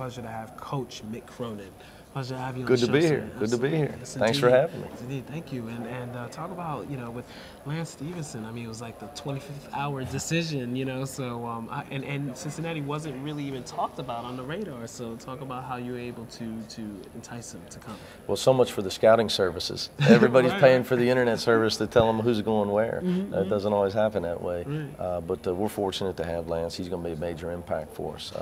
pleasure to have Coach Mick Cronin. Pleasure to have you on Good the to show, be sir. here. Good to be here. Yes, Thanks indeed. for having me. Indeed, thank you. And talk about, with Lance Stephenson. I mean, it was like the 25th hour decision, so and Cincinnati wasn't really even talked about on the radar. So talk about how you were able to entice him to come. Well, so much for the scouting services. Everybody's Right, paying for the internet service to tell them who's going where. It Mhm. doesn't always happen that way. Right. But we're fortunate to have Lance. He's going to be a major impact for us.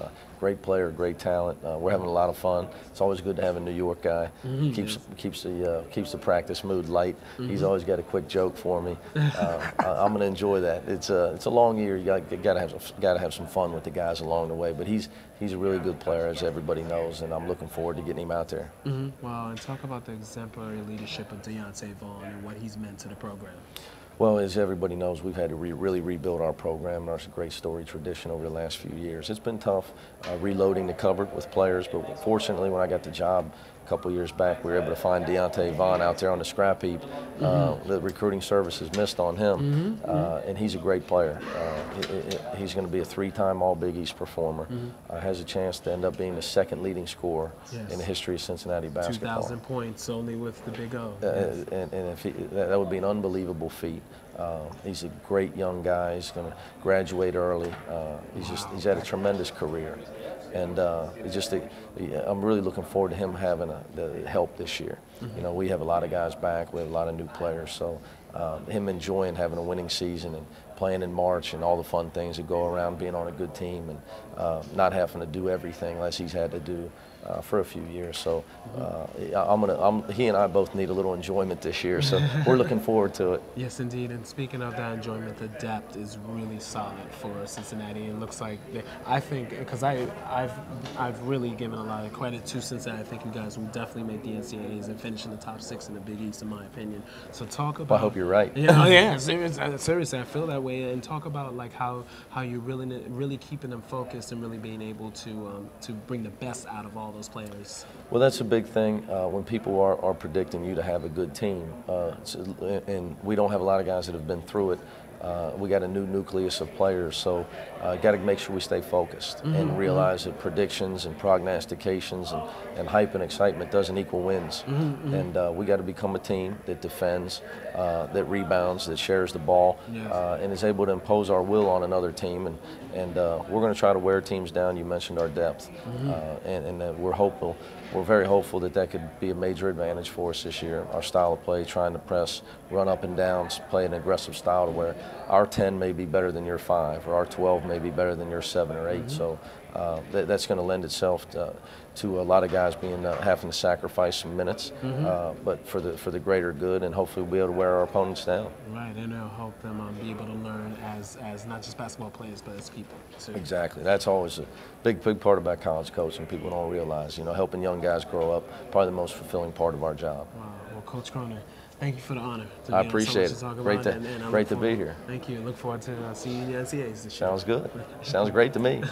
Great player, great talent. We're having a lot of fun. It's always good to have a New York guy. Keeps the practice mood light. He's always got a quick joke for me. I'm going to enjoy that. It's a long year. You got to have some fun with the guys along the way. But he's a really good player, as everybody knows, and I'm looking forward to getting him out there. Well, and talk about the exemplary leadership of Deontay Vaughn and what he's meant to the program. Well, as everybody knows, we've had to really rebuild our program. There's a great story tradition over the last few years. It's been tough reloading the cupboard with players, but fortunately when I got the job a couple years back, we were able to find Deontay Vaughn out there on the scrap heap. The recruiting services missed on him, and he's a great player. He's going to be a 3-time All-Big East performer. Has a chance to end up being the second leading scorer in the history of Cincinnati basketball. 2,000 points only with the Big O. And if that would be an unbelievable feat. He's a great young guy. He's going to graduate early. He's had a tremendous career, and I'm really looking forward to him having the help this year. We have a lot of guys back. We have a lot of new players, so him enjoying having a winning season and playing in March and all the fun things that go around being on a good team and not having to do everything unless he's had to do for a few years. So he and I both need a little enjoyment this year, so we're looking forward to it. Yes, indeed. And speaking of that enjoyment, the depth is really solid for Cincinnati. It looks like I think because I've really given a lot of credit to Cincinnati. I think you guys will definitely make the NCAAs and finish in the top 6 in the Big East, in my opinion. So talk about. Well, I hope you're right. Yeah, seriously, I feel that way. And talk about like how you're really keeping them focused and really being able to bring the best out of all those players. Well, that's a big thing when people are predicting you to have a good team, and we don't have a lot of guys that have been through it. We got a new nucleus of players, so got to make sure we stay focused and realize that predictions and prognostications and hype and excitement doesn't equal wins. And we got to become a team that defends, that rebounds, that shares the ball, and is able to impose our will on another team. And we're going to try to wear teams down. You mentioned our depth, and we're very hopeful that could be a major advantage for us this year. Our style of play, trying to press, run up and down, play an aggressive style to where our 10 may be better than your 5, or our 12 may be better than your 7 or 8. So that's going to lend itself to a lot of guys having to sacrifice some minutes, but for the greater good, and hopefully we'll be able to wear our opponents down. Right, and it'll help them be able to learn as not just basketball players, but as people. So. Exactly. That's always a big part about college coaching. People don't realize, helping young guys grow up, probably the most fulfilling part of our job. Wow. Well, Coach Cronin, thank you for the honor. I appreciate it. Great to be here. Thank you. Look forward to seeing you in the NCAAs this year. Sounds good. Sounds great to me.